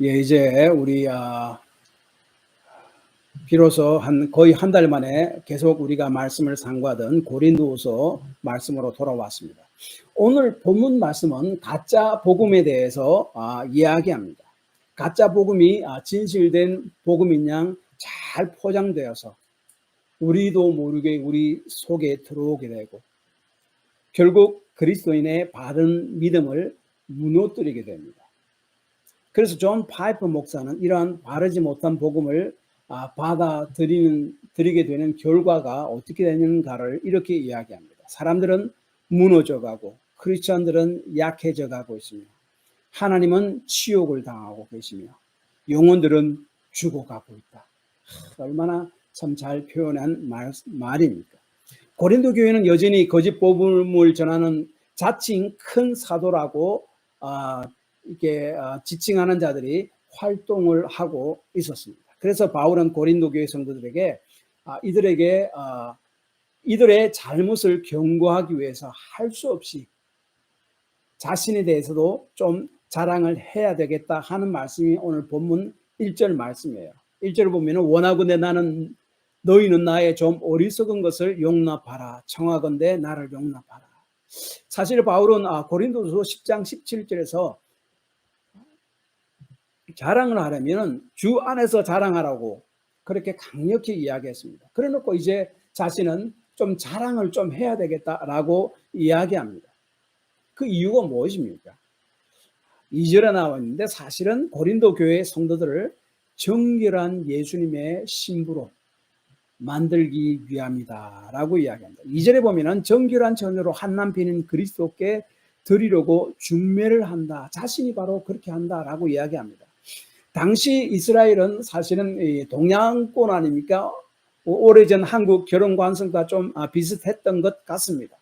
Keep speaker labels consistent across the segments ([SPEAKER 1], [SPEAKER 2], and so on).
[SPEAKER 1] 예, 이제 우리 비로소 거의 한 달 만에 계속 우리가 말씀을 상고하던 고린도후서 말씀으로 돌아왔습니다. 오늘 본문 말씀은 가짜 복음에 대해서 이야기합니다. 가짜 복음이 진실된 복음인 양 잘 포장되어서 우리도 모르게 우리 속에 들어오게 되고 결국 그리스도인의 바른 믿음을 무너뜨리게 됩니다. 그래서 존 파이프 목사는 이러한 바르지 못한 복음을 받아들이게 되는 결과가 어떻게 되는가를 이렇게 이야기합니다. 사람들은 무너져가고 크리스천들은 약해져가고 있으며 하나님은 치욕을 당하고 계시며 영혼들은 죽어가고 있다. 얼마나 참 잘 표현한 말입니까? 고린도 교회는 여전히 거짓 복음을 전하는 자칭 큰 사도라고 이렇게 지칭하는 자들이 활동을 하고 있었습니다. 그래서 바울은 고린도 교회 성도들에게 이들의 잘못을 경고하기 위해서 할 수 없이 자신에 대해서도 좀 자랑을 해야 되겠다 하는 말씀이 오늘 본문 1절 말씀이에요. 1절을 보면 원하건대 나는 너희는 나의 좀 어리석은 것을 용납하라. 청하건대 나를 용납하라. 사실 바울은 고린도서 10장 17절에서 자랑을 하려면 주 안에서 자랑하라고 그렇게 강력히 이야기했습니다. 그래 놓고 이제 자신은 좀 자랑을 좀 해야 되겠다라고 이야기합니다. 그 이유가 무엇입니까? 2절에 나와 있는데 사실은 고린도 교회 성도들을 정결한 예수님의 신부로 만들기 위함이다 라고 이야기합니다. 2절에 보면 정결한 처녀로 한 남편인 그리스도께 드리려고 중매를 한다. 자신이 바로 그렇게 한다라고 이야기합니다. 당시 이스라엘은 사실은 동양권 아닙니까? 오래전 한국 결혼 관습과 좀 비슷했던 것 같습니다.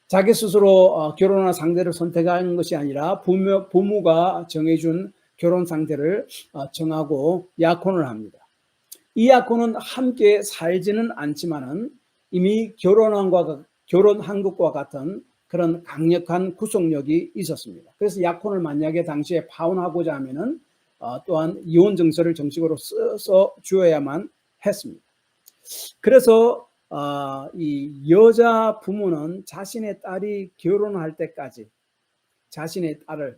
[SPEAKER 1] 자기 스스로 결혼할 상대를 선택하는 것이 아니라 부모가 정해준 결혼 상대를 정하고 약혼을 합니다. 이 약혼은 함께 살지는 않지만은 이미 결혼한 것과 같은 그런 강력한 구속력이 있었습니다. 그래서 약혼을 만약에 당시에 파혼하고자 하면은 또한 이혼 증서를 정식으로 써서 주어야만 했습니다. 그래서 이 여자 부모는 자신의 딸이 결혼할 때까지 자신의 딸을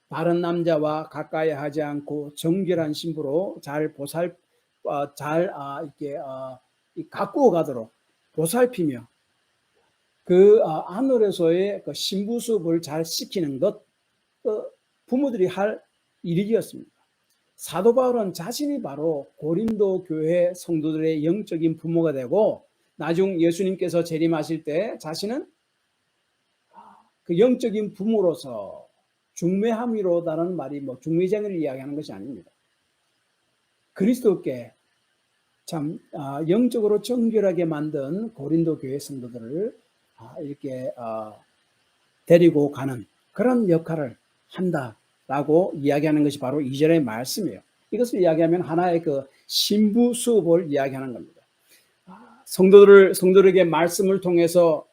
[SPEAKER 1] 다른 남자와 가까이 하지 않고 정결한 신부로 잘 이렇게 가꾸어 가도록 보살피며 그 하늘에서의 그 신부 수업을 잘 시키는 것 부모들이 할 일이었습니다. 사도 바울은 자신이 바로 고린도 교회 성도들의 영적인 부모가 되고 나중 예수님께서 재림하실 때 자신은 그 영적인 부모로서 중매함이로다는 말이 중매쟁이를 이야기하는 것이 아닙니다. 그리스도께 참 영적으로 정결하게 만든 고린도 교회 성도들을 이렇게 데리고 가는 그런 역할을 한다라고 이야기하는 것이 바로 2절의 말씀이에요. 이것을 이야기하면 하나의 그 신부 수업을 이야기하는 겁니다. 성도들에게 말씀을 통해서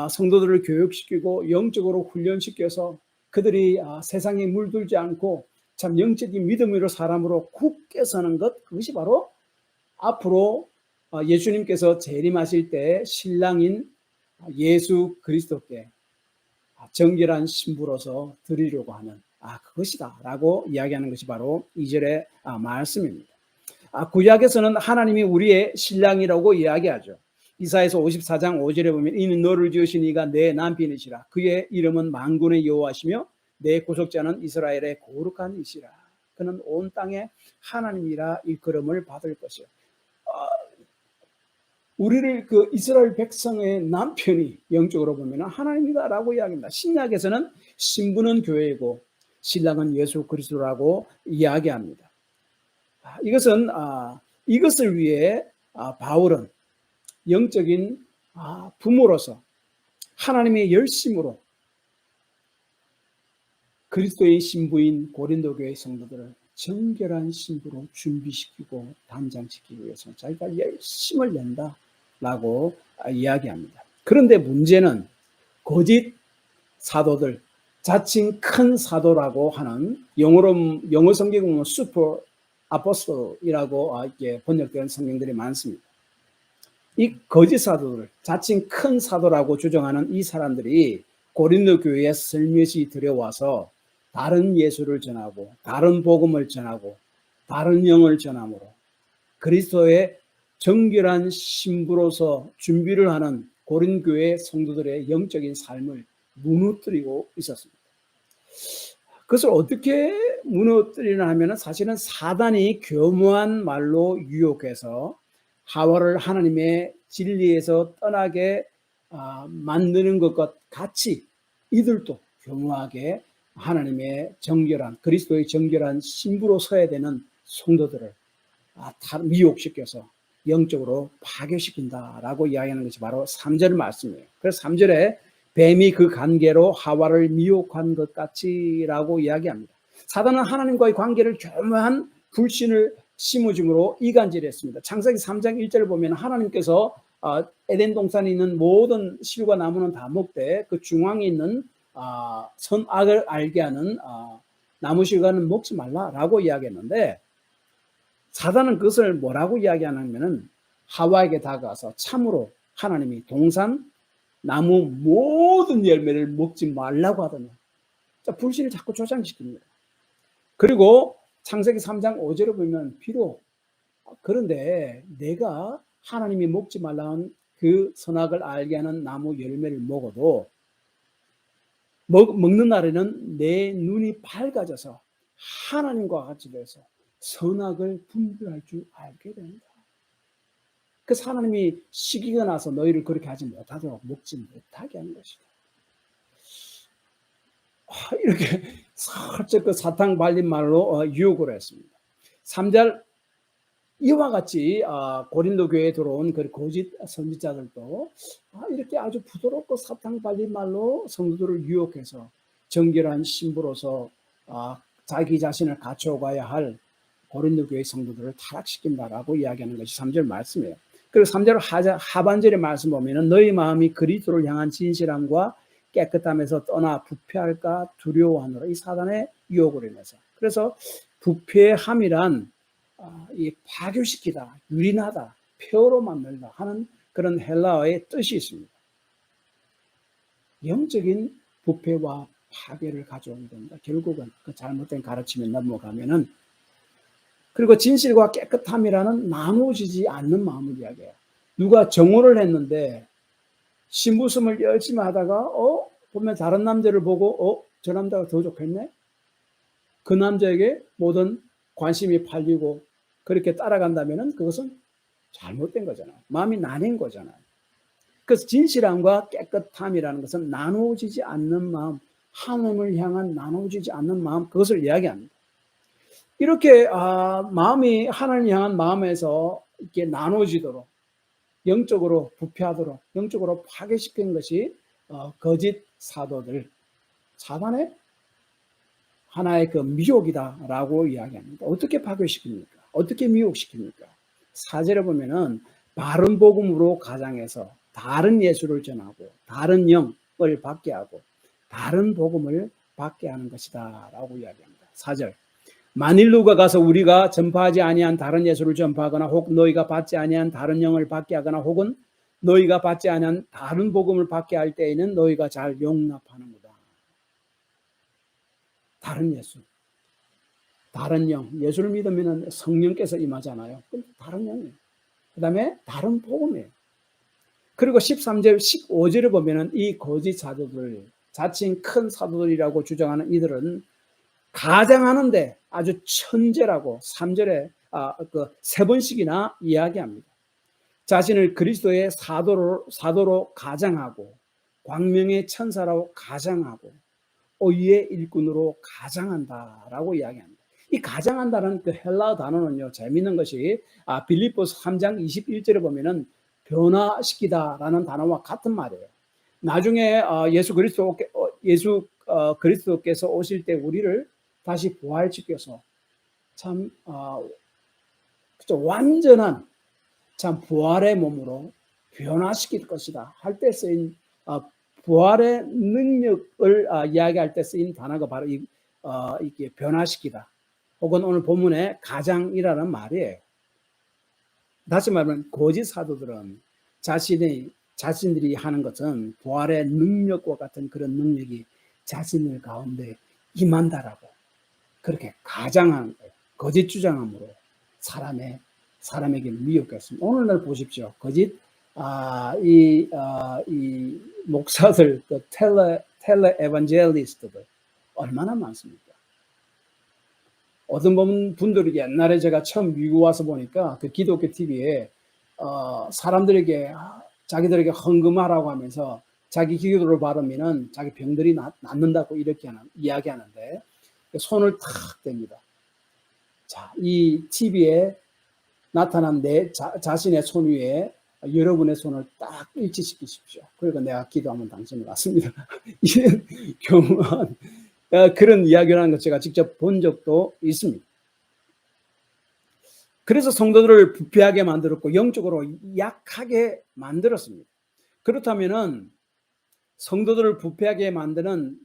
[SPEAKER 1] 성도들을 교육시키고 영적으로 훈련시켜서 그들이 세상에 물들지 않고 참 영적인 믿음으로 사람으로 굳게 서는 것, 그것이 바로 앞으로 예수님께서 재림하실 때 신랑인 예수 그리스도께 정결한 신부로서 드리려고 하는 그것이다 라고 이야기하는 것이 바로 2절의 말씀입니다. 구약에서는 하나님이 우리의 신랑이라고 이야기하죠. 이사야서 54장 5절에 보면 이는 너를 지으신 이가 내 남편이시라. 그의 이름은 만군의 여호와시며 내 구속자는 이스라엘의 거룩한 이시라. 그는 온 땅에 하나님이라 일컬음을 받을 것이요. 우리를 그 이스라엘 백성의 남편이 영적으로 보면 하나님이다라고 이야기합니다. 신약에서는 신부는 교회이고 신랑은 예수 그리스도라고 이야기합니다. 이것을 위해 바울은 영적인 부모로서 하나님의 열심으로 그리스도의 신부인 고린도 교회 성도들을 정결한 신부로 준비시키고 단장시키기 위해서 자기가 열심을 낸다라고 이야기합니다. 그런데 문제는 거짓 사도들, 자칭 큰 사도라고 하는 영어 성경에 보면 슈퍼 아포스톨이라고 이렇게 번역된 성경들이 많습니다. 이 거짓 사도들, 자칭 큰 사도라고 주장하는 이 사람들이 고린도 교회에 슬며시 들여와서 다른 예수를 전하고 다른 복음을 전하고 다른 영을 전함으로 그리스도의 정결한 신부로서 준비를 하는 고린 교회 성도들의 영적인 삶을 무너뜨리고 있었습니다. 그것을 어떻게 무너뜨리나 하면 사실은 사단이 교묘한 말로 유혹해서 하와를 하나님의 진리에서 떠나게 만드는 것과 같이 이들도 교묘하게 하나님의 정결한 그리스도의 정결한 신부로 서야 되는 성도들을 미혹시켜서 영적으로 파괴시킨다라고 이야기하는 것이 바로 3절 말씀이에요. 그래서 3절에 뱀이 그 관계로 하와를 미혹한 것 같이라고 이야기합니다. 사단은 하나님과의 관계를 교묘한 불신을 심어줌으로 이간질했습니다. 창세기 3장 1절을 보면 하나님께서 에덴 동산에 있는 모든 실과 나무는 다 먹되 그 중앙에 있는 선악을 알게 하는 나무 실과는 먹지 말라라고 이야기했는데 사단은 그것을 뭐라고 이야기하냐면은 하와에게 다가가서 참으로 하나님이 동산 나무 모든 열매를 먹지 말라고 하더니 불신을 자꾸 조장시킵니다. 그리고 창세기 3장 5절을 보면 비록 그런데 내가 하나님이 먹지 말라는 그 선악을 알게 하는 나무 열매를 먹어도 먹는 날에는 내 눈이 밝아져서 하나님과 같이 돼서 선악을 분별할 줄 알게 된다. 그래서 하나님이 시기가 나서 너희를 그렇게 하지 못하도록 먹지 못하게 하는 것이다. 이렇게 살짝 그 사탕 발린 말로 유혹을 했습니다. 3절 이와 같이 고린도 교회에 들어온 그 거짓 선지자들도 이렇게 아주 부드럽고 사탕 발린 말로 성도들을 유혹해서 정결한 신부로서 자기 자신을 갖춰가야 할 고린도 교회 성도들을 타락시킨다라고 이야기하는 것이 3절 말씀이에요. 그리고 3절 하반절의 말씀 보면은 너희 마음이 그리스도를 향한 진실함과 깨끗함에서 떠나 부패할까 두려워하노라. 이 사단의 유혹을 인해서. 그래서 부패함이란 이 파괴시키다, 유린하다, 폐허로 만들다 하는 그런 헬라어의 뜻이 있습니다. 영적인 부패와 파괴를 가져오게 된다. 결국은 그 잘못된 가르침에 넘어가면은 그리고 진실과 깨끗함이라는 나누어지지 않는 마음을 이야기해요. 누가 정오를 했는데 신부섬을 열심히 하다가 보면 다른 남자를 보고 저 남자가 더 좋겠네? 그 남자에게 모든 관심이 팔리고 그렇게 따라간다면 그것은 잘못된 거잖아요. 마음이 나뉜 거잖아요. 그래서 진실함과 깨끗함이라는 것은 나누어지지 않는 마음, 하나님을 향한 나누어지지 않는 마음, 그것을 이야기합니다. 이렇게 마음이 하나님을 향한 마음에서 이렇게 나눠지도록 영적으로 부패하도록 영적으로 파괴시킨 것이 거짓 사도들 사단의 하나의 그 미혹이다라고 이야기합니다. 어떻게 파괴시킵니까? 어떻게 미혹시킵니까? 4절에 보면은 바른 복음으로 가장해서 다른 예수를 전하고 다른 영을 받게 하고 다른 복음을 받게 하는 것이다 라고 이야기합니다. 4절 만일 누가 가서 우리가 전파하지 아니한 다른 예수를 전파하거나 혹 너희가 받지 아니한 다른 영을 받게 하거나 혹은 너희가 받지 아니한 다른 복음을 받게 할 때에는 너희가 잘 용납하는구나. 다른 예수, 다른 영, 예수를 믿으면 성령께서 임하잖아요. 다른 영이에요. 그 다음에 다른 복음이에요. 그리고 13절, 15절을 보면은 이 거짓 사도들, 자칭 큰 사도들이라고 주장하는 이들은 가장하는데 아주 천재라고 3절에 세 번씩이나 이야기합니다. 자신을 그리스도의 사도로 가장하고 광명의 천사라고 가장하고 의의 일꾼으로 가장한다라고 이야기합니다. 이 가장한다는 그 헬라어 단어는요, 재미있는 것이 빌립보서 3장 21절에 보면은 변화시키다라는 단어와 같은 말이에요. 나중에 예수 그리스도께서 오실 때 우리를 다시 부활시켜서 참 완전한 참 부활의 몸으로 변화시킬 것이다 할 때 쓰인 부활의 능력을 이야기할 때 쓰인 단어가 바로 이게 변화시키다, 혹은 오늘 본문의 가장이라는 말이에요. 다시 말하면 거짓 사도들은 자신들이 하는 것은 부활의 능력과 같은 그런 능력이 자신들 가운데 임한다라고 그렇게 가장한 거예요. 거짓 주장함으로 사람에게 미혹했습니다. 오늘날 보십시오. 거짓 이 목사들, 그 텔레 에반젤리스트들 얼마나 많습니까? 어떤 분들이 옛날에 제가 처음 미국 와서 보니까 그 기독교 TV에 사람들에게 자기들에게 헌금하라고 하면서 자기 기도를 받으면은 자기 병들이 낫는다고 이렇게 이야기하는데 손을 탁 댑니다. 자, 이 TV에 나타난 자신의 손 위에 여러분의 손을 딱 일치시키십시오. 그리고 내가 기도하면 당신이 낫습니다. 이런 경우한 그런 이야기를 하는 것 제가 직접 본 적도 있습니다. 그래서 성도들을 부패하게 만들었고 영적으로 약하게 만들었습니다. 그렇다면은 성도들을 부패하게 만드는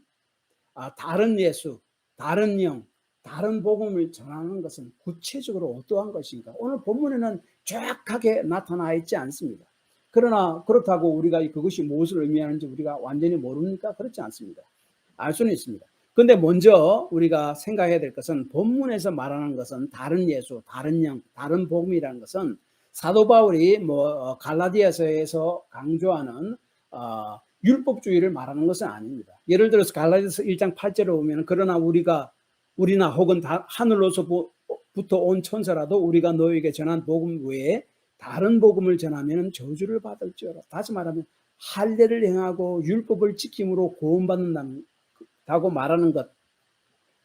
[SPEAKER 1] 다른 예수, 다른 영, 다른 복음을 전하는 것은 구체적으로 어떠한 것인가? 오늘 본문에는 정확하게 나타나 있지 않습니다. 그러나 그렇다고 우리가 그것이 무엇을 의미하는지 우리가 완전히 모릅니까? 그렇지 않습니다. 알 수는 있습니다. 그런데 먼저 우리가 생각해야 될 것은 본문에서 말하는 것은 다른 예수, 다른 영, 다른 복음이라는 것은 사도 바울이 갈라디아서에서 강조하는 율법주의를 말하는 것은 아닙니다. 예를 들어서 갈라디아서 1장 8절에 보면 그러나 우리나 혹은 하늘로서부터 온 천사라도 우리가 너에게 전한 복음 외에 다른 복음을 전하면 저주를 받을지어라. 다시 말하면 할례를 행하고 율법을 지킴으로 구원받는다고 말하는 것,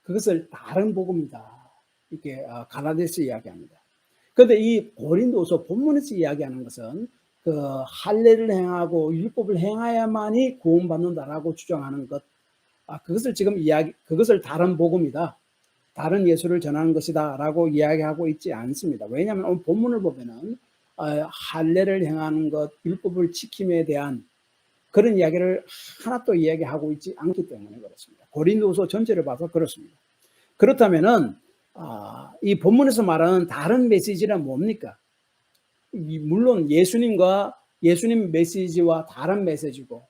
[SPEAKER 1] 그것을 다른 복음이다, 이렇게 갈라디아서 이야기합니다. 그런데 이 고린도서 본문에서 이야기하는 것은 그 할례를 행하고 율법을 행해야만이 구원받는다라고 주장하는 것, 그것을 다른 복음이다, 다른 예수를 전하는 것이다라고 이야기하고 있지 않습니다. 왜냐하면 오늘 본문을 보면은 할례를 행하는 것, 율법을 지킴에 대한 그런 이야기를 하나도 이야기하고 있지 않기 때문에 그렇습니다. 고린도서 전체를 봐서 그렇습니다. 그렇다면은 이 본문에서 말하는 다른 메시지는 뭡니까? 물론 예수님 메시지와 다른 메시지고,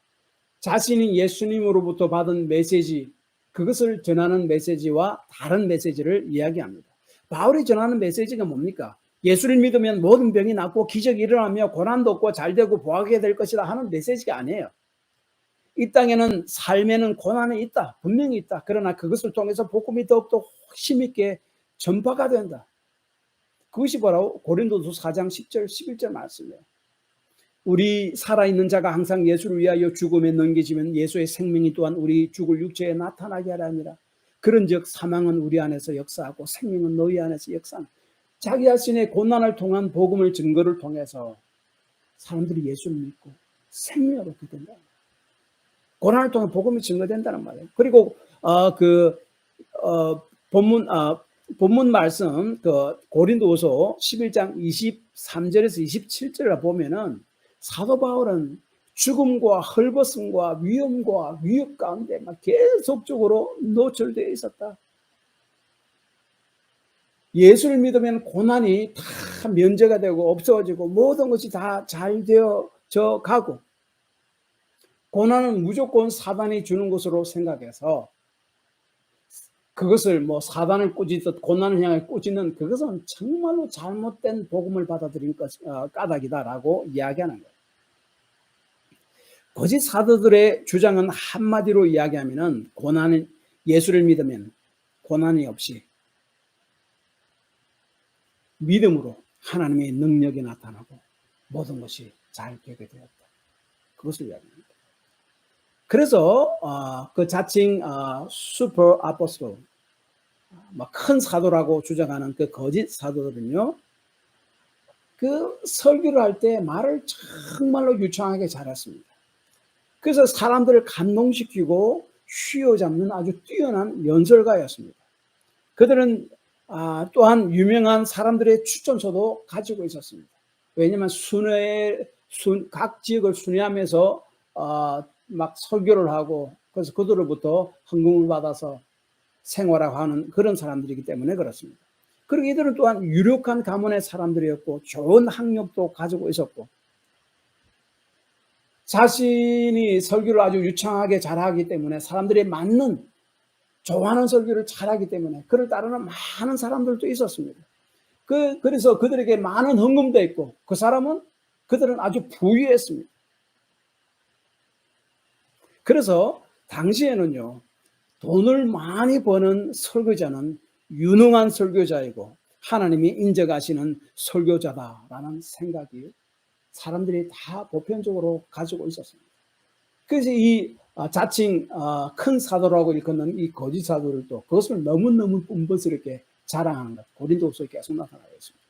[SPEAKER 1] 자신이 예수님으로부터 받은 메시지, 그것을 전하는 메시지와 다른 메시지를 이야기합니다. 바울이 전하는 메시지가 뭡니까? 예수를 믿으면 모든 병이 낫고 기적이 일어나며 고난도 없고 잘되고 부하게 될 것이다 하는 메시지가 아니에요. 이 땅에는 삶에는 고난이 있다, 분명히 있다. 그러나 그것을 통해서 복음이 더욱더 힘있게 전파가 된다. 그것이 바로 고린도서 4장 10절 11절 말씀이에요. 우리 살아있는 자가 항상 예수를 위하여 죽음에 넘겨지면 예수의 생명이 또한 우리 죽을 육체에 나타나게 하라 함이라. 그런즉 사망은 우리 안에서 역사하고 생명은 너희 안에서 역사한다. 자기 자신의 고난을 통한 복음을 증거를 통해서 사람들이 예수를 믿고 생명을 얻게 된다. 고난을 통한 복음이 증거된다는 말이에요. 그리고 본문 말씀 고린도서 11장 23절에서 27절을 보면은 사도 바울은 죽음과 헐벗음과 위험과 위협 가운데 막 계속적으로 노출되어 있었다. 예수를 믿으면 고난이 다 면제가 되고 없어지고 모든 것이 다 잘 되어져 가고, 고난은 무조건 사단이 주는 것으로 생각해서 그것을 사단을 꾸짖듯 고난을 향해 꾸짖는 그것은 정말로 잘못된 복음을 받아들인 까닭이다라고 이야기하는 거예요. 거짓 사도들의 주장은 한마디로 이야기하면은 예수를 믿으면 고난이 없이 믿음으로 하나님의 능력이 나타나고 모든 것이 잘 되게 되었다, 그것을 이야기합니다. 그래서 그 자칭 슈퍼 아포스톨, 큰 사도라고 주장하는 그 거짓 사도들은요, 그 설교를 할 때 말을 정말로 유창하게 잘했습니다. 그래서 사람들을 감동시키고 휘어잡는 아주 뛰어난 연설가였습니다. 그들은 또한 유명한 사람들의 추천서도 가지고 있었습니다. 왜냐하면 각 지역을 순회하면서 막 설교를 하고 그래서 그들로부터 헌금을 받아서 생활하고 하는 그런 사람들이기 때문에 그렇습니다. 그리고 이들은 또한 유력한 가문의 사람들이었고 좋은 학력도 가지고 있었고 자신이 설교를 아주 유창하게 잘하기 때문에 사람들이 맞는 좋아하는 설교를 잘하기 때문에 그를 따르는 많은 사람들도 있었습니다. 그래서 그들에게 많은 헌금도 있고 그 사람은 그들은 아주 부유했습니다. 그래서 당시에는요, 돈을 많이 버는 설교자는 유능한 설교자이고 하나님이 인정하시는 설교자다라는 생각이 사람들이 다 보편적으로 가지고 있었습니다. 그래서 이 자칭 큰 사도라고 일컫는 이 거짓 사도들도 그것을 너무너무 뻔뻔스럽게 자랑하는 것, 고린도후서에 계속 나타나고 있습니다.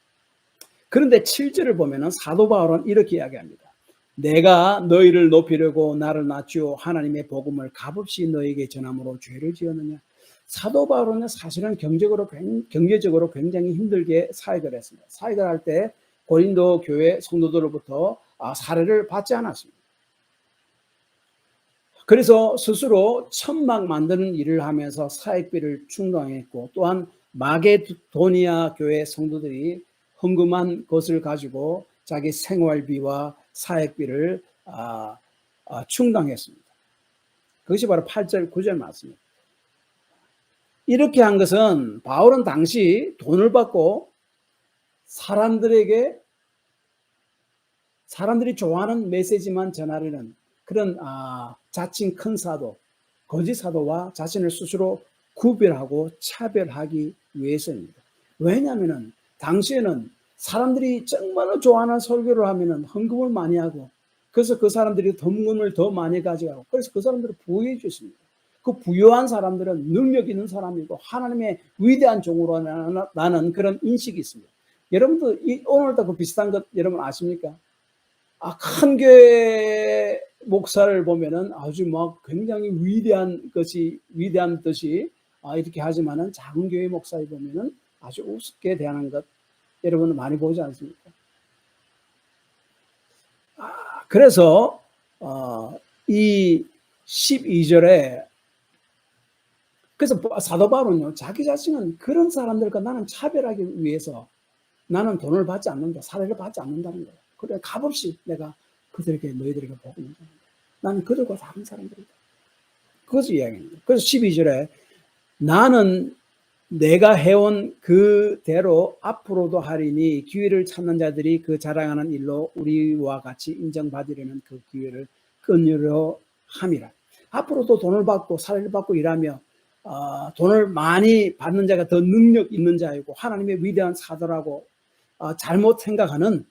[SPEAKER 1] 그런데 7절을 보면은 사도 바울은 이렇게 이야기합니다. 내가 너희를 높이려고 나를 낮추어 하나님의 복음을 값없이 너에게 전함으로 죄를 지었느냐. 사도 바울은 사실은 경제적으로 굉장히 힘들게 사역을 했습니다. 사역을 할 때 고린도 교회 성도들로부터 사례를 받지 않았습니다. 그래서 스스로 천막 만드는 일을 하면서 사역비를 충당했고 또한 마게도니아 교회 성도들이 헌금한 것을 가지고 자기 생활비와 사역비를 충당했습니다. 그것이 바로 8절 9절 말씀입니다. 이렇게 한 것은 바울은 당시 돈을 받고 사람들이 좋아하는 메시지만 전하려는 그런 자칭 큰 사도, 거짓 사도와 자신을 스스로 구별하고 차별하기 위해서입니다. 왜냐하면 당시에는 사람들이 정말로 좋아하는 설교를 하면 헌금을 많이 하고 그래서 그 사람들이 헌금을 더 많이 가져가고 그래서 그 사람들을 부유해 줬습니다. 그 부유한 사람들은 능력 있는 사람이고 하나님의 위대한 종으로 나는 그런 인식이 있습니다. 여러분도 오늘도 그 비슷한 것 여러분 아십니까? 큰 교회 목사를 보면은 아주 막 굉장히 위대한 듯이 이렇게 하지만은 작은 교회 목사를 보면은 아주 우습게 대하는 것 여러분은 많이 보지 않습니까? 그래서 이 12절에 그래서 사도 바울은요, 자기 자신은 그런 사람들과 나는 차별하기 위해서 나는 돈을 받지 않는다, 사례를 받지 않는다는 거예요. 그래 값없이 내가 너희들에게 복음을 전한다. 나는 그들과 다른 사람들이다. 그것을 이야기합니다. 그래서 12절에 나는 내가 해온 그대로 앞으로도 하리니 기회를 찾는 자들이 그 자랑하는 일로 우리와 같이 인정받으려는 그 기회를 끊으려 함이라. 앞으로도 돈을 받고 사례를 받고 일하며 돈을 많이 받는 자가 더 능력 있는 자이고 하나님의 위대한 사도라고 잘못 생각하는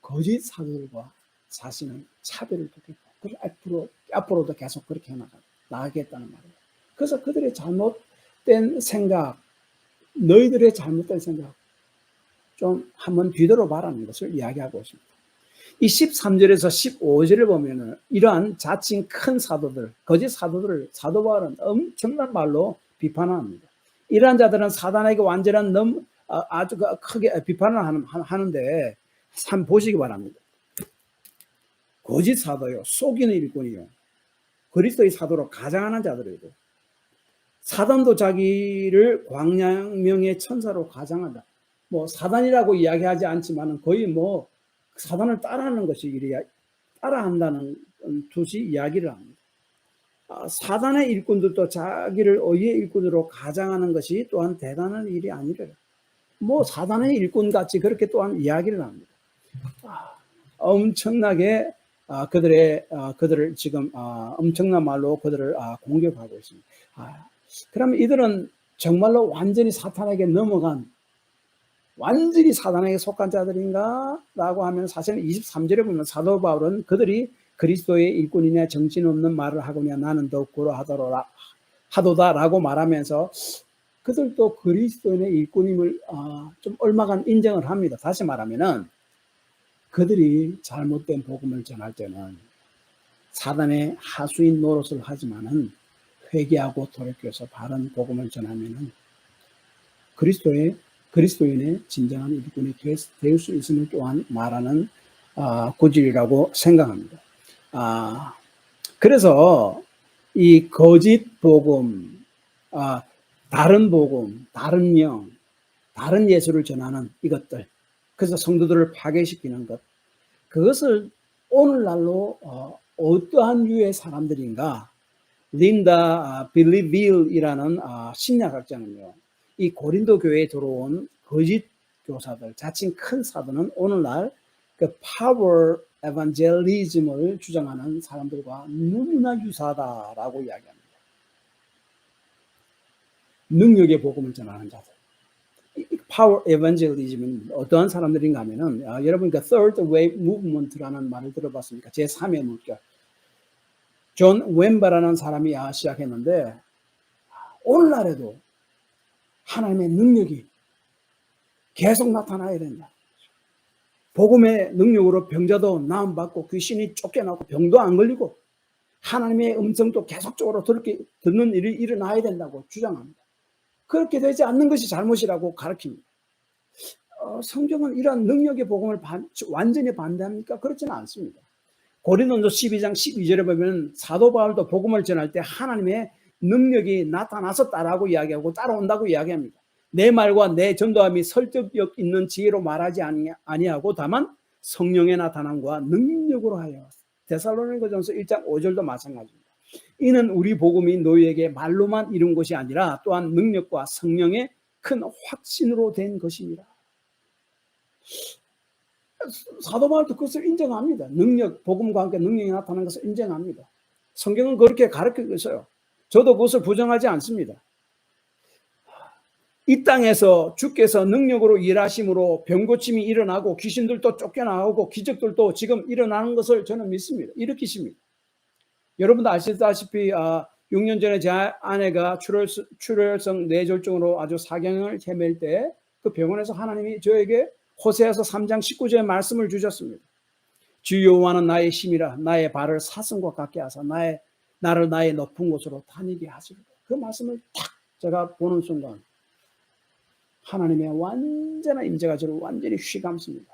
[SPEAKER 1] 거짓 사도들과 자신은 차별을 두겠다. 그래서 앞으로도 계속 그렇게 나가겠다는 말이에요. 그래서 그들의 잘못된 생각, 너희들의 잘못된 생각 좀 한번 뒤돌아봐라는 것을 이야기하고 있습니다. 이 13절에서 15절을 보면은 이러한 자칭 큰 사도들, 거짓 사도들을 사도 바울은 엄청난 말로 비판합니다. 이러한 자들은 사단에게 완전한 아주 크게 비판을 하는데 한번 보시기 바랍니다. 거짓 사도요, 속이는 일꾼이요, 그리스도의 사도로 가장하는 자들이고 사단도 자기를 광명의 천사로 가장한다. 뭐 사단이라고 이야기하지 않지만 거의 뭐 사단을 따라하는 것이 따라한다는 듯이 이야기를 합니다. 사단의 일꾼들도 자기를 의의 일꾼으로 가장하는 것이 또한 대단한 일이 아니래요. 뭐 사단의 일꾼같이 그렇게 또한 이야기를 합니다. 엄청나게 그들을 지금 엄청난 말로 그들을 공격하고 있습니다. 그러면 이들은 정말로 완전히 사탄에게 완전히 사단에게 속한 자들인가? 라고 하면 사실은 23절에 보면 사도 바울은 그들이 그리스도의 일꾼이냐 정신없는 말을 하거냐 나는 더욱 하도다 라고 말하면서 그들도 그리스도인의 일꾼임을 좀 얼마간 인정을 합니다. 다시 말하면은 그들이 잘못된 복음을 전할 때는 사단의 하수인 노릇을 하지만은 회개하고 돌이켜서 바른 복음을 전하면은 그리스도인의 진정한 일꾼이 될 수 있음을 또한 말하는 고질이라고 생각합니다. 그래서 이 거짓 복음, 아, 다른 복음, 다른 영, 다른 예수를 전하는 이것들, 그래서 성도들을 파괴시키는 것, 그것을 오늘날로 어떠한 유의 사람들인가? 린다 빌리빌이라는 심리학자는요, 이 고린도 교회에 들어온 거짓 교사들, 자칭 큰 사도는 오늘날 그 파워 에반젤리즘을 주장하는 사람들과 너무나 유사하다라고 이야기합니다. 능력의 복음을 전하는 자들. 파워 에반젤리즘은 어떠한 사람들인가 하면은, 여러분 그 Third Wave Movement라는 말을 들어봤습니까? 제3의 물결. 존 웸바라는 사람이 시작했는데, 오늘날에도 하나님의 능력이 계속 나타나야 된다. 복음의 능력으로 병자도 나음받고 귀신이 쫓겨나고 병도 안 걸리고 하나님의 음성도 계속적으로 듣는 일이 일어나야 된다고 주장합니다. 그렇게 되지 않는 것이 잘못이라고 가르칩니다. 성경은 이러한 능력의 복음을 완전히 반대합니까? 그렇지는 않습니다. 고린도전서 12장 12절에 보면 사도 바울도 복음을 전할 때 하나님의 능력이 나타났었다라고 이야기하고 따라온다고 이야기합니다. 내 말과 내 전도함이 설득력 있는 지혜로 말하지 아니하고 다만 성령의 나타남과 능력으로 하여. 데살로니가전서 1장 5절도 마찬가지입니다. 이는 우리 복음이 너희에게 말로만 이룬 것이 아니라 또한 능력과 성령의 큰 확신으로 된 것입니다. 사도 바울도 그것을 인정합니다. 능력, 복음과 함께 능력이 나타나는 것을 인정합니다. 성경은 그렇게 가르치고 있어요. 저도 그것을 부정하지 않습니다. 이 땅에서 주께서 능력으로 일하심으로 병고침이 일어나고 귀신들도 쫓겨나오고 기적들도 지금 일어나는 것을 저는 믿습니다. 일으키십니다. 여러분도 아시다시피 6년 전에 제 아내가 출혈성 뇌졸중으로 아주 사경을 헤맬 때 그 병원에서 하나님이 저에게 호세아서 3장 19절의 말씀을 주셨습니다. 주 여호와는 나의 힘이라 나의 발을 사슴과 같게 하사 나를 나의 높은 곳으로 다니게 하시리라. 그 말씀을 딱 제가 보는 순간 하나님의 완전한 임재가 저를 완전히 휘감습니다.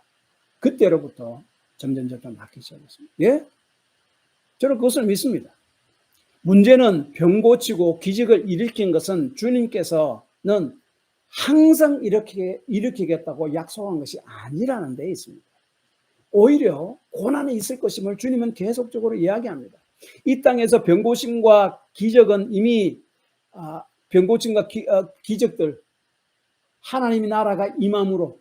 [SPEAKER 1] 그때로부터 점점 낫기 시작했습니다. 예? 저는 그것을 믿습니다. 문제는 병 고치고 기적을 일으킨 것은 주님께서는 항상 일으키겠다고 약속한 것이 아니라는 데 있습니다. 오히려 고난이 있을 것임을 주님은 계속적으로 이야기합니다. 이 땅에서 병 고침과 기적은 이미 병 고침과 기적들 하나님의 나라가 임함으로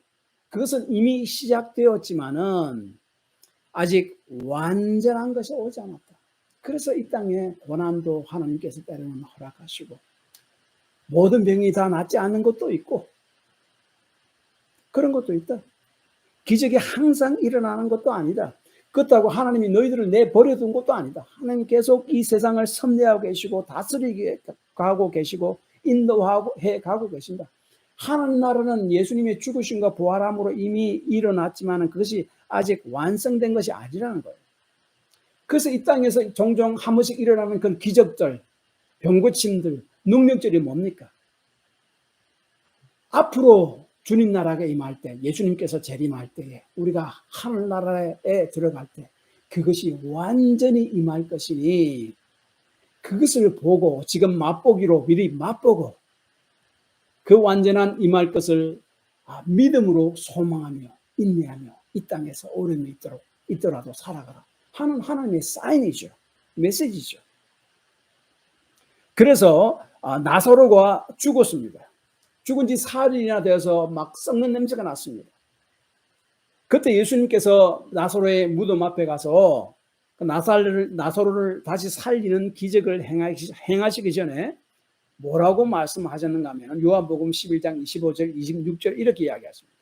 [SPEAKER 1] 그것은 이미 시작되었지만은 아직 완전한 것이 오지 않았다. 그래서 이 땅에 고난도 하나님께서 때로는 허락하시고 모든 병이 다 낫지 않는 것도 있고 그런 것도 있다. 기적이 항상 일어나는 것도 아니다. 그렇다고 하나님이 너희들을 내버려둔 것도 아니다. 하나님 계속 이 세상을 섭리하고 계시고 다스리게 가고 계시고 인도하고 해 가고 계신다. 하나님 나라는 예수님의 죽으심과 부활함으로 이미 일어났지만 그것이 아직 완성된 것이 아니라는 거예요. 그래서 이 땅에서 종종 한 번씩 일어나는 그런 기적들, 병고침들, 능력들이 뭡니까? 앞으로 주님 나라가 임할 때, 예수님께서 재림할 때에 우리가 하늘나라에 들어갈 때 그것이 완전히 임할 것이니 그것을 보고 지금 맛보기로 미리 맛보고 그 완전한 임할 것을 믿음으로 소망하며 인내하며 이 땅에서 오랜 있더라도 살아가라 하는 하나님의 사인이죠. 메시지죠. 그래서 나사로가 죽었습니다. 죽은 지 4일이나 되어서 막 썩는 냄새가 났습니다. 그때 예수님께서 나사로의 무덤 앞에 가서 나사로를 다시 살리는 기적을 행하시기 전에 뭐라고 말씀하셨는가 하면 요한복음 11장 25절 26절 이렇게 이야기하십니다.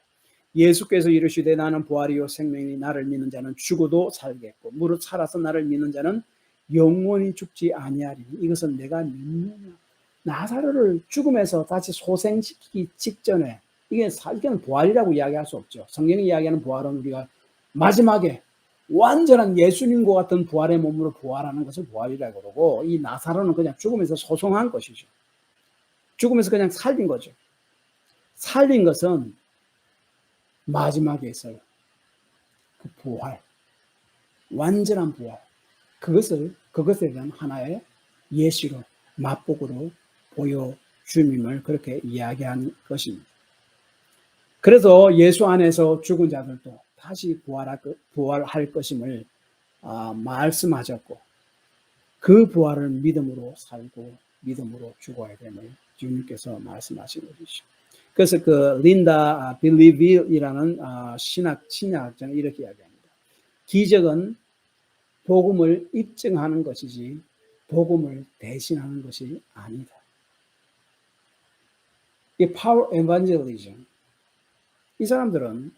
[SPEAKER 1] 예수께서 이르시되 나는 부활이요 생명이 나를 믿는 자는 죽어도 살겠고 무릇 살아서 나를 믿는 자는 영원히 죽지 아니하리니 이것은 내가 믿느냐. 나사로를 죽음에서 다시 소생시키기 직전에 이건 부활이라고 이야기할 수 없죠. 성경이 이야기하는 부활은 우리가 마지막에 완전한 예수님과 같은 부활의 몸으로 부활하는 것을 부활이라고 그러고 이 나사로는 그냥 죽음에서 소송한 것이죠. 죽음에서 그냥 살린 거죠. 살린 것은 마지막에 있어요. 그 부활, 완전한 부활. 그것에 대한 하나의 예시로, 맛보기로 보여줌임을 그렇게 이야기한 것입니다. 그래서 예수 안에서 죽은 자들도 다시 부활할 것임을 말씀하셨고, 그 부활을 믿음으로 살고 믿음으로 죽어야 됨을 주님께서 말씀하신 것이죠. 그래서 그 린다 빌리빌이라는 신약학자는 이렇게 이야기합니다. 기적은 복음을 입증하는 것이지 복음을 대신하는 것이 아니다. 이 파워 에반젤리즘, 이 사람들은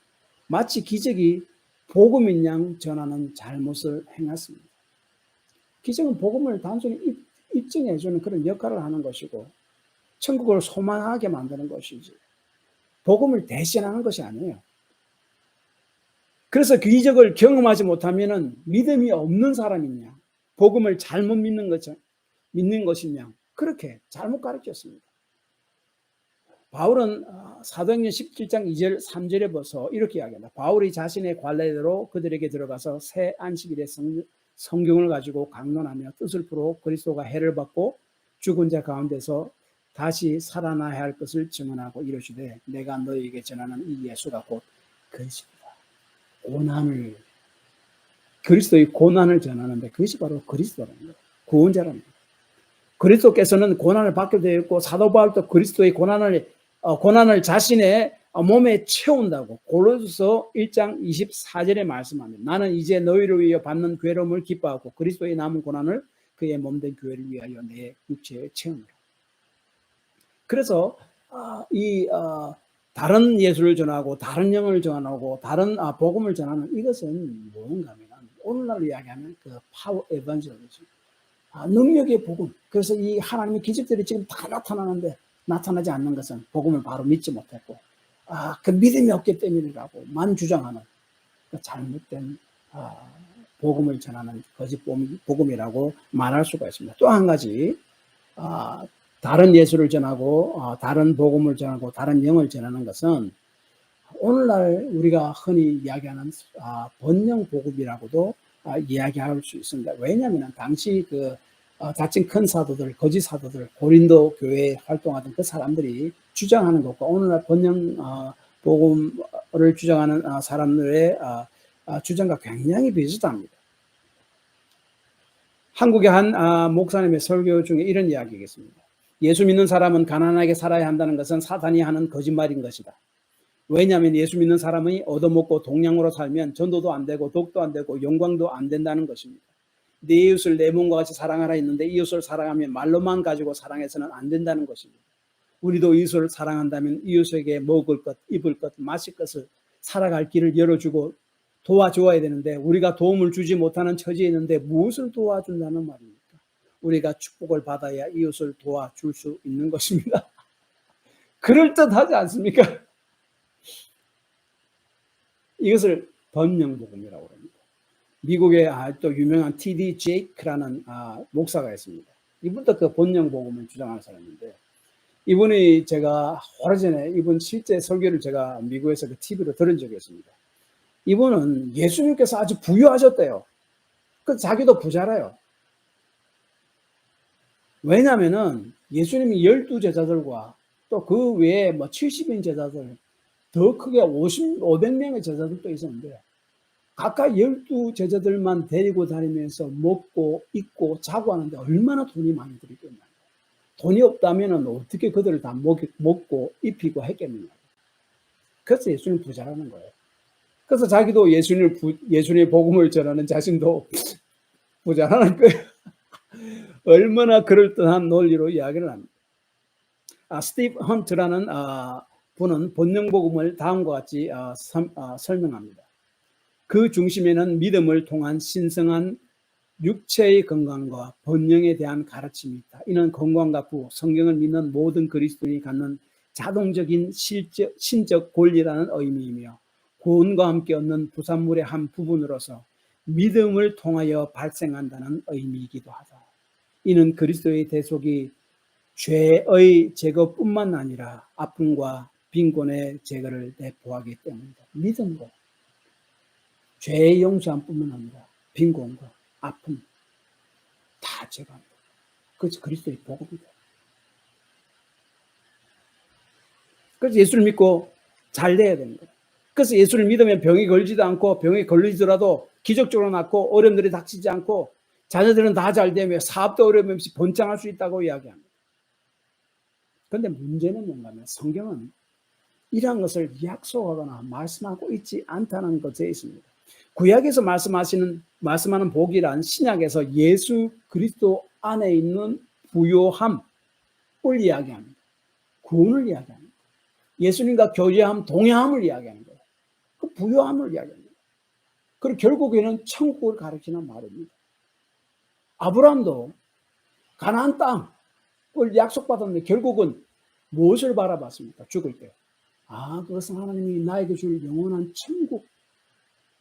[SPEAKER 1] 마치 기적이 복음인 양 전하는 잘못을 행했습니다. 기적은 복음을 단순히 입증해주는 그런 역할을 하는 것이고 천국을 소망하게 만드는 것이지 복음을 대신하는 것이 아니에요. 그래서 그 기적을 경험하지 못하면 믿음이 없는 사람이냐, 복음을 잘못 믿는 것이냐, 그렇게 잘못 가르쳤습니다. 바울은 사도행전 17장 2절 3절에 벌써 이렇게 이야기합니다. 바울이 자신의 관례대로 그들에게 들어가서 새 안식일에 성경을 가지고 강론하며 뜻을 풀어 그리스도가 해를 받고 죽은 자 가운데서 다시 살아나야 할 것을 증언하고 이르시되 내가 너희에게 전하는 이 예수가 곧 그리스도다. 그리스도의 고난을 전하는데 그것이 바로 그리스도라는 거예요. 구원자라는 거예요. 그리스도께서는 고난을 받게 되었고 사도 바울도 그리스도의 고난을 자신의 몸에 채운다고 고린도서 1장 24절에 말씀합니다. 나는 이제 너희를 위하여 받는 괴로움을 기뻐하고 그리스도의 남은 고난을 그의 몸된 교회를 위하여 내 육체에 채운다. 그래서 다른 예수를 전하고 다른 영을 전하고 다른 복음을 전하는 이것은 뭔가 하면 오늘날 이야기하는 그 파워 에반젤리즘, 능력의 복음. 그래서 이 하나님의 기적들이 지금 다 나타나는데 나타나지 않는 것은 복음을 바로 믿지 못했고 그 믿음이 없기 때문이라고만 주장하는 그 잘못된 복음을 전하는 거짓 복음이라고 말할 수가 있습니다. 또 한 가지 다른 예수를 전하고 다른 복음을 전하고 다른 영을 전하는 것은 오늘날 우리가 흔히 이야기하는 번영 복음이라고도 이야기할 수 있습니다. 왜냐하면 당시 그 자칭 큰 사도들, 거짓 사도들, 고린도 교회에 활동하던 그 사람들이 주장하는 것과 오늘날 번영 복음을 주장하는 사람들의 주장과 굉장히 비슷합니다. 한국의 한 목사님의 설교 중에 이런 이야기겠습니다. 예수 믿는 사람은 가난하게 살아야 한다는 것은 사탄이 하는 거짓말인 것이다. 왜냐하면 예수 믿는 사람이 얻어먹고 동량으로 살면 전도도 안 되고 독도 안 되고 영광도 안 된다는 것입니다. 네 이웃을 내 몸과 같이 사랑하라 했는데 이웃을 사랑하면 말로만 가지고 사랑해서는 안 된다는 것입니다. 우리도 이웃을 사랑한다면 이웃에게 먹을 것, 입을 것, 마실 것을 살아갈 길을 열어주고 도와줘야 되는데 우리가 도움을 주지 못하는 처지에 있는데 무엇을 도와준다는 말입니까? 우리가 축복을 받아야 이웃을 도와줄 수 있는 것입니다. 그럴듯하지 않습니까? 이것을 번영복음이라고 합니다. 미국에 또 유명한 T.D. 제이크라는 목사가 있습니다. 이분도 그 번영복음을 주장하는 사람인데 이분이 제가 오래전에 이분 실제 설교를 제가 미국에서 그 TV로 들은 적이 있습니다. 이분은 예수님께서 아주 부유하셨대요. 그 자기도 부자라요. 왜냐하면은 예수님이 12제자들과 또 그 외에 70인 제자들, 더 크게 500명의 제자들도 있었는데 각각 12제자들만 데리고 다니면서 먹고 입고 자고 하는데 얼마나 돈이 많이 들겠냐. 돈이 없다면 어떻게 그들을 다 먹고 입히고 했겠느냐. 그래서 예수님 부자라는 거예요. 그래서 자기도 예수님의 복음을 전하는 자신도 부자라는 거예요. 얼마나 그럴듯한 논리로 이야기를 합니다. 스티브 헌트라는 분은 번영복음을 다음과 같이 설명합니다. 그 중심에는 믿음을 통한 신성한 육체의 건강과 번영에 대한 가르침이 있다. 이는 건강과 부호, 성경을 믿는 모든 그리스도인이 갖는 자동적인 신적 권리라는 의미이며 구원과 함께 얻는 부산물의 한 부분으로서 믿음을 통하여 발생한다는 의미이기도 하다. 이는 그리스도의 대속이 죄의 제거뿐만 아니라 아픔과 빈곤의 제거를 내포하기 때문이다. 믿음과 죄의 용서함뿐만 아니라 빈곤과 아픔, 다 제거합니다. 그것이 그리스도의 복음이다. 그래서 예수를 믿고 잘 돼야 되는 거예요. 그래서 예수를 믿으면 병이 걸리지도 않고, 병이 걸리더라도 기적적으로 낫고, 어려움들이 닥치지 않고, 자녀들은 다 잘 되며 사업도 어려움 없이 번창할 수 있다고 이야기합니다. 그런데 문제는 뭔가 하면 성경은 이러한 것을 약속하거나 말씀하고 있지 않다는 것에 있습니다. 구약에서 말씀하는 복이란 신약에서 예수 그리스도 안에 있는 부요함을 이야기합니다. 구원을 이야기합니다. 예수님과 교제함, 동행함을 이야기하는 거예요. 그 부요함을 이야기합니다. 그리고 결국에는 천국을 가리키는 말입니다. 아브라함도 가나안 땅을 약속받았는데 결국은 무엇을 바라봤습니까? 죽을 때. 그것은 하나님이 나에게 줄 영원한 천국.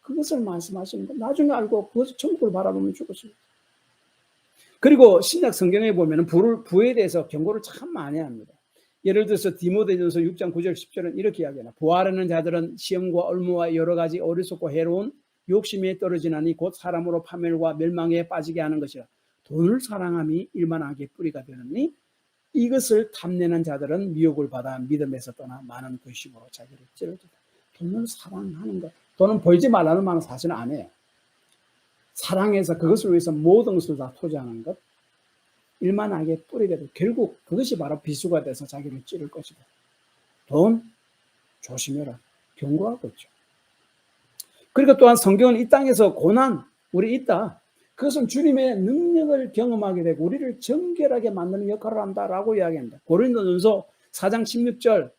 [SPEAKER 1] 그것을 말씀하시는 거. 나중에 알고 그것을 천국을 바라보면 죽었습니다. 그리고 신약 성경에 보면 부에 대해서 경고를 참 많이 합니다. 예를 들어서 디모데전서 6장 9절 10절은 이렇게 이야기하나 부하려는 자들은 시험과 얼무와 여러 가지 어리석고 해로운 욕심에 떨어지나니 곧 사람으로 파멸과 멸망에 빠지게 하는 것이라. 돈을 사랑함이 일만하게 뿌리가 되느니 이것을 탐내는 자들은 미혹을 받아 믿음에서 떠나 많은 근심으로 자기를 찌르다. 돈을 사랑하는 것. 돈은 벌지 말라는 말은 사실은 아니에요. 사랑해서 그것을 위해서 모든 것을 다 투자하는 것. 일만하게 뿌리게 되고 결국 그것이 바로 비수가 돼서 자기를 찌를 것이다. 돈 조심해라. 경고하고 있죠. 그리고 또한 성경은 이 땅에서 고난 우리 있다. 그것은 주님의 능력을 경험하게 되고 우리를 정결하게 만드는 역할을 한다라고 이야기합니다. 고린도전서 4장 16절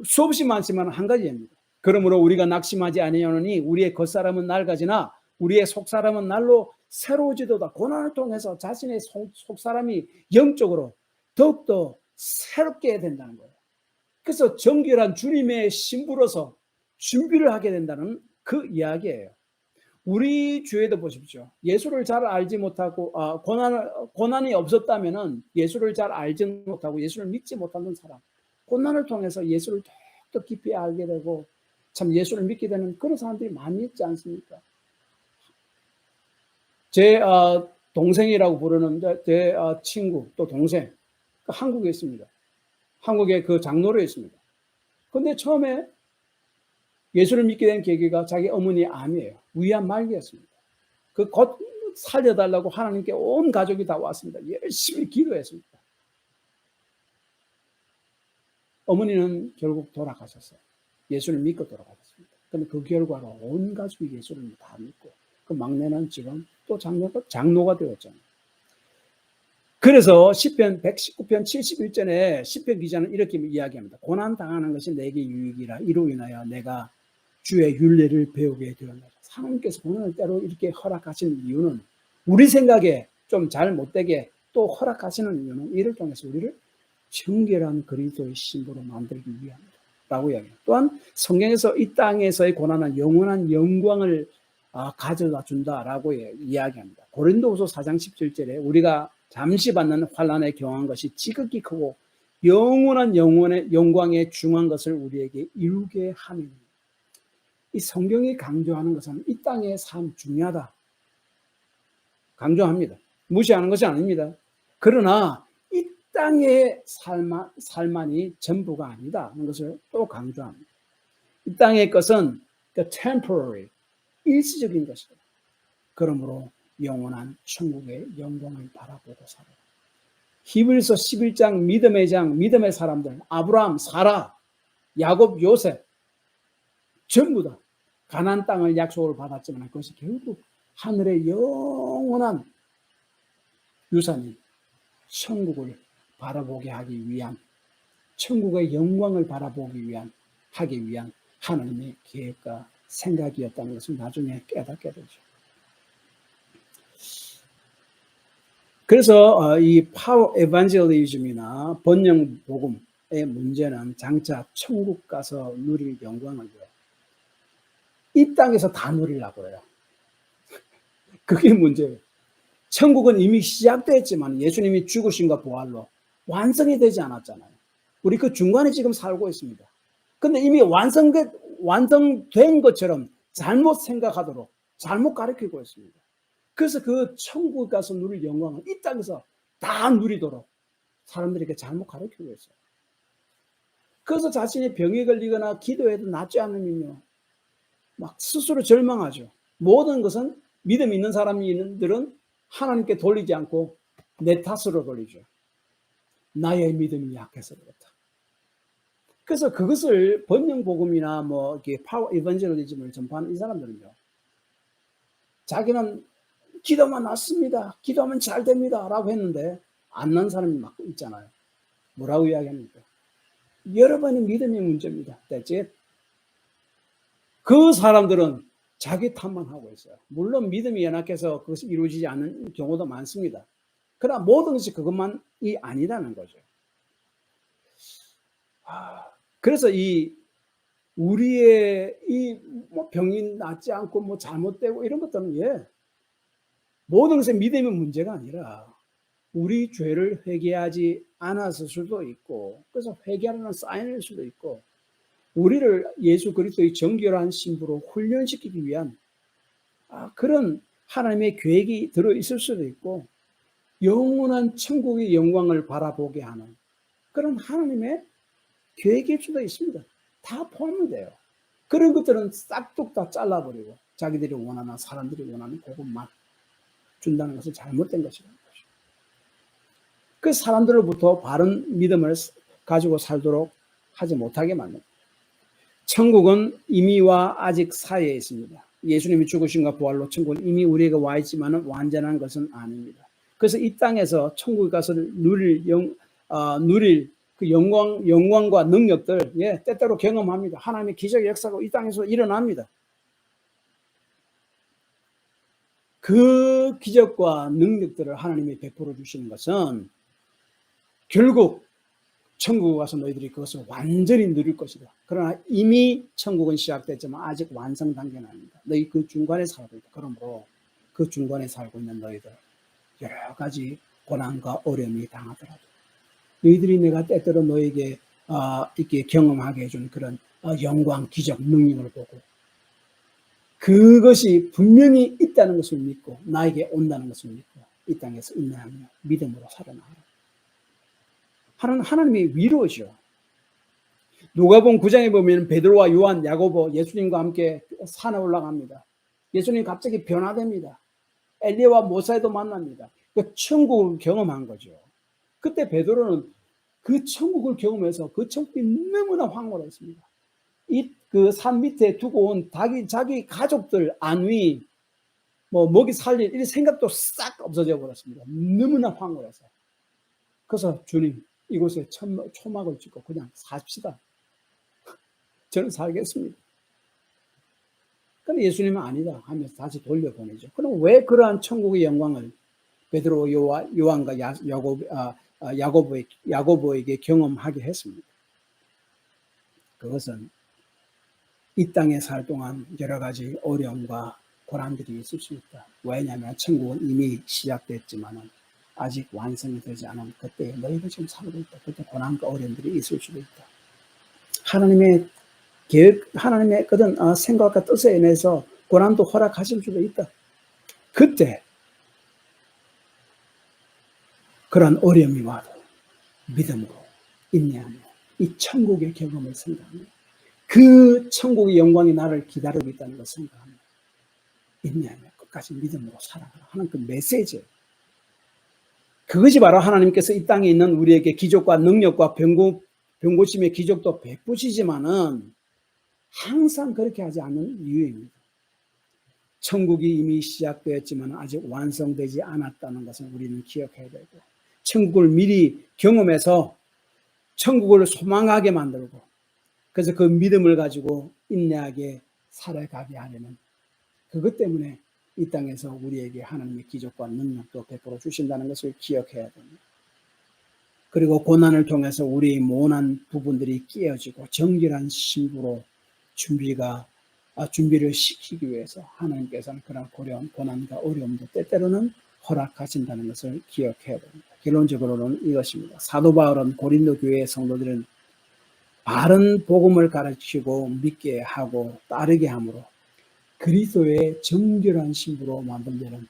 [SPEAKER 1] 수없이 많지만 한 가지입니다. 그러므로 우리가 낙심하지 아니하노니 우리의 겉사람은 낡아지나 우리의 속사람은 날로 새로워지도다. 고난을 통해서 자신의 속사람이 영적으로 더욱더 새롭게 된다는 거예요. 그래서 정결한 주님의 신부로서 준비를 하게 된다는 그 이야기예요. 우리 주에도 보십시오. 예수를 잘 알지 못하고 고난이 없었다면은 예수를 잘 알지 못하고 예수를 믿지 못하는 사람, 고난을 통해서 예수를 더 깊이 알게 되고 참 예수를 믿게 되는 그런 사람들이 많이 있지 않습니까? 제 동생이라고 부르는 제 친구 또 동생 한국에 있습니다. 한국에 그 장로로 있습니다. 근데 처음에 예수를 믿게 된 계기가 자기 어머니의 암이에요. 위암 말기였습니다. 그 곧 살려달라고 하나님께 온 가족이 다 왔습니다. 열심히 기도했습니다. 어머니는 결국 돌아가셨어요. 예수를 믿고 돌아가셨습니다. 근데 그 결과로 온 가족이 예수를 다 믿고 그 막내는 지금 또 장로가 되었잖아요. 그래서 시편 119편 71절에 시편 기자는 이렇게 이야기합니다. 고난 당하는 것이 내게 유익이라 이로 인하여 내가 주의 율례를 배우게 되었노라. 하나님께서 고난을 때로 이렇게 허락하시는 이유는 우리 생각에 좀 잘 못되게 또 허락하시는 이유는 이를 통해서 우리를 정결한 그리스도의 신부로 만들기 위함이다 라고 이야기합니다. 또한 성경에서 이 땅에서의 고난은 영원한 영광을 가져다 준다라고 이야기합니다. 고린도후서 4장 17절에 우리가 잠시 받는 환난에 경한 것이 지극히 크고 영원한 영광에 중한 것을 우리에게 이루게 하느니. 이 성경이 강조하는 것은 이 땅의 삶 중요하다. 강조합니다. 무시하는 것이 아닙니다. 그러나 이 땅의 삶만이 전부가 아니다 하는 것을 또 강조합니다. 이 땅의 것은 temporary, 일시적인 것이다. 그러므로 영원한 천국의 영광을 바라보고 살아라. 히브리서 11장 믿음의 장, 믿음의 사람들, 아브라함, 사라, 야곱, 요셉 전부 다 가나안 땅을 약속을 받았지만 그것이 결국 하늘의 영원한 유산인 천국을 바라보게 하기 위한, 천국의 영광을 바라보기 위한 하기 위한 하나님의 계획과 생각이었다는 것을 나중에 깨닫게 되죠. 그래서 이 파워 에반젤리즘이나 번영 복음의 문제는 장차 천국 가서 누릴 영광을 이 땅에서 다 누리려고 해요. 그게 문제예요. 천국은 이미 시작됐지만 예수님이 죽으심과 부활로 완성이 되지 않았잖아요. 우리 그 중간에 지금 살고 있습니다. 근데 이미 완성된 것처럼 잘못 생각하도록 잘못 가르치고 있습니다. 그래서 그 천국 가서 누릴 영광은 이 땅에서 다 누리도록 사람들에게 잘못 가르치고 있어요. 그래서 자신이 병에 걸리거나 기도해도 낫지 않으면요, 막 스스로 절망하죠. 모든 것은 믿음 있는 사람들은 하나님께 돌리지 않고 내 탓으로 돌리죠. 나의 믿음이 약해서 그렇다. 그래서 그것을 번영복음이나 뭐 이렇게 파워 이반젤리즘을 전파하는 이 사람들은요, 자기는 기도만 낫습니다, 기도하면 잘 됩니다 라고 했는데 안 난 사람이 막 있잖아요. 뭐라고 이야기합니까? 여러분의 믿음의 문제입니다. That's it. 그 사람들은 자기 탓만 하고 있어요. 물론 믿음이 연약해서 그것이 이루어지지 않는 경우도 많습니다. 그러나 모든 것이 그것만이 아니라는 거죠. 그래서 우리의 뭐 병이 낫지 않고 뭐 잘못되고 이런 것들은 모든 것의 믿음의 문제가 아니라 우리 죄를 회개하지 않았을 수도 있고, 그래서 회개하는 사인일 수도 있고, 우리를 예수 그리스도의 정결한 신부로 훈련시키기 위한 그런 하나님의 계획이 들어있을 수도 있고, 영원한 천국의 영광을 바라보게 하는 그런 하나님의 계획일 수도 있습니다. 다 포함이 돼요. 그런 것들은 싹둑 다 잘라버리고 자기들이 원하는, 사람들이 원하는 그것만 준다는 것은 잘못된 것이라는 거죠. 그 사람들로부터 바른 믿음을 가지고 살도록 하지 못하게 만듭니다. 천국은 이미와 아직 사이에 있습니다. 예수님이 죽으심과 부활로 천국은 이미 우리에게 와 있지만 완전한 것은 아닙니다. 그래서 이 땅에서 천국에 가서 누릴 그 영광과 능력들, 때때로 경험합니다. 하나님의 기적의 역사가 이 땅에서 일어납니다. 그 기적과 능력들을 하나님이 베풀어 주시는 것은 결국 천국에 가서 너희들이 그것을 완전히 누릴 것이다. 그러나 이미 천국은 시작됐지만 아직 완성 단계는 아닙니다. 너희 그 중간에 살고 있다. 그러므로 그 중간에 살고 있는 너희들 여러 가지 고난과 어려움이 당하더라도 너희들이 내가 때때로 너에게 이렇게 경험하게 해준 그런 영광, 기적, 능력을 보고 그것이 분명히 있다는 것을 믿고 나에게 온다는 것을 믿고 이 땅에서 인내하며 믿음으로 살아나가라. 하나님의 위로죠. 누가복음 9장에 보면 베드로와 요한, 야고보, 예수님과 함께 산에 올라갑니다. 예수님 갑자기 변화됩니다. 엘리야와 모세도 만납니다. 그 천국을 경험한 거죠. 그때 베드로는 그 천국을 경험해서 그 천국이 너무나 황홀했습니다. 그 산 밑에 두고 온 자기 가족들 안위, 뭐 먹이 살릴 이 생각도 싹 없어져 버렸습니다. 너무나 황홀해서. 그래서 주님, 이곳에 초막을 짓고 그냥 삽시다. 저는 살겠습니다. 근데 예수님은 아니다 하면서 다시 돌려보내죠. 그럼 왜 그러한 천국의 영광을 베드로, 요한과 야고보에게 경험하게 했습니다. 그것은 이 땅에 살 동안 여러 가지 어려움과 고난들이 있을 수 있다. 왜냐하면 천국은 이미 시작됐지만 아직 완성이 되지 않은 그때 너희가 지금 살고 있다. 그때 고난과 어려움들이 있을 수도 있다. 하나님의 계획, 하나님의 그런 생각과 뜻에 인해서 고난도 허락하실 수도 있다. 그때 그런 어려움이 와도 믿음으로 인내하며 이 천국의 경험을 생각하며 그 천국의 영광이 나를 기다리고 있다는 것을 생각하며 인내하며 끝까지 믿음으로 살아가라 하는 그 메시지. 그것이 바로 하나님께서 이 땅에 있는 우리에게 기적과 능력과 병고침의 기적도 베푸시지만은 항상 그렇게 하지 않는 이유입니다. 천국이 이미 시작되었지만 아직 완성되지 않았다는 것을 우리는 기억해야 되고, 천국을 미리 경험해서 천국을 소망하게 만들고, 그래서 그 믿음을 가지고 인내하게 살아가게 하려는 그것 때문에 이 땅에서 우리에게 하나님의 기적과 능력도 베풀어 주신다는 것을 기억해야 됩니다. 그리고 고난을 통해서 우리의 모난 부분들이 깨어지고 정결한 신부로 준비를 시키기 위해서 하나님께서는 그런 고난과 어려움도 때때로는 허락하신다는 것을 기억해야 됩니다. 결론적으로는 이것입니다. 사도 바울은 고린도 교회의 성도들은 바른 복음을 가르치고 믿게 하고 따르게 함으로 그리스도의 정결한 신부로 만들려는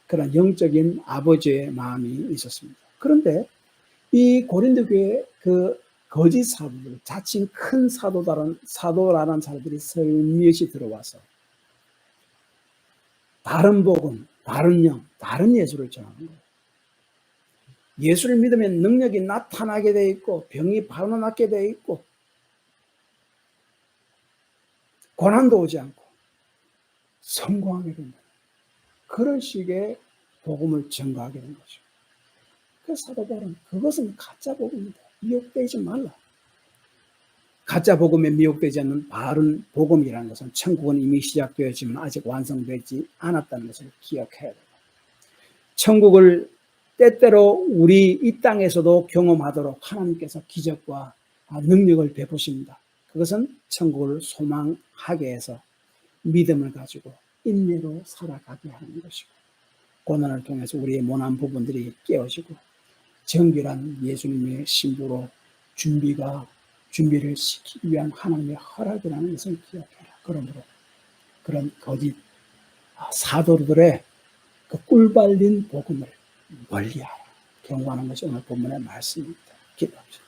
[SPEAKER 1] 그런 영적인 아버지의 마음이 있었습니다. 그런데 이 고린도 교회 그 거짓 사도들, 자칭 큰 사도라는 사람들이 슬며시 들어와서 다른 복음, 다른 영, 다른 예수를 전하는 거예요. 예수를 믿으면 능력이 나타나게 돼 있고 병이 바로 낫게 돼 있고 고난도 오지 않고 성공하게 된다. 그런 식의 복음을 전가하게 된 거죠. 그래서 사도 바울은 그것은 가짜 복음이다. 미혹되지 말라. 가짜 복음에 미혹되지 않는 바른 복음이라는 것은 천국은 이미 시작되었지만 아직 완성되지 않았다는 것을 기억해야 됩니다. 천국을 때때로 우리 이 땅에서도 경험하도록 하나님께서 기적과 능력을 베푸십니다. 그것은 천국을 소망하게 해서 믿음을 가지고 인내로 살아가게 하는 것이고 고난을 통해서 우리의 모난 부분들이 깨어지고 정결한 예수님의 신부로 준비를 시키기 위한 하나님의 허락이라는 것을 기억해라. 그러므로 그런 거짓 사도들의 그 꿀발린 복음을 멀리하라. 경고하는 것이 오늘 본문의 말씀입니다. 기도합시다.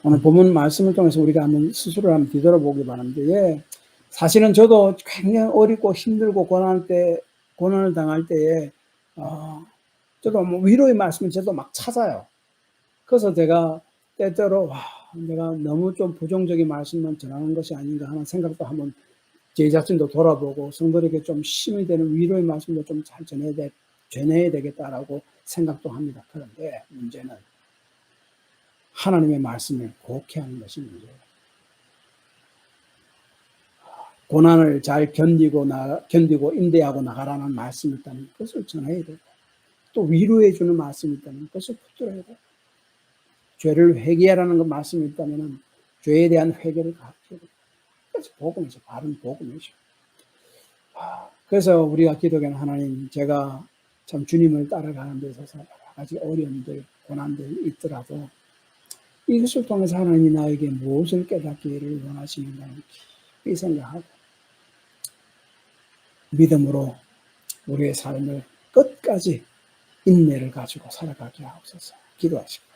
[SPEAKER 1] 오늘 본문 말씀을 통해서 우리가 스스로를 한번 뒤돌아보기 바랍니다. 예, 사실은 저도 굉장히 어렵고 힘들고 고난을 당할 때에 저도 위로의 말씀을 저도 막 찾아요. 그래서 제가 때때로 내가 너무 좀 부정적인 말씀만 전하는 것이 아닌가 하는 생각도 한번 제 자신도 돌아보고 성도에게 좀 힘이 되는 위로의 말씀도 좀 잘 전해야 되겠다라고 생각도 합니다. 그런데 문제는 하나님의 말씀을 곡해하는 것이 문제예요. 고난을 잘 견디고 인내하고 나가라는 말씀이 있다면 그것을 전해야 되고 또 위로해 주는 말씀이 있다면 그것을 붙들어야 되고 죄를 회개하라는 그 말씀이 있다면 죄에 대한 회개를 가르쳐야 되고 그래서 복음이죠. 바른 복음이죠. 그래서 우리가 기도하는 하나님, 제가 참 주님을 따라가는 데 있어서 여러 가지 어려움들, 고난들 있더라도 이것을 통해서 하나님이 나에게 무엇을 깨닫기를 원하시는가 깊이 생각하고 믿음으로 우리의 삶을 끝까지 인내를 가지고 살아가게 하옵소서. 기도하시고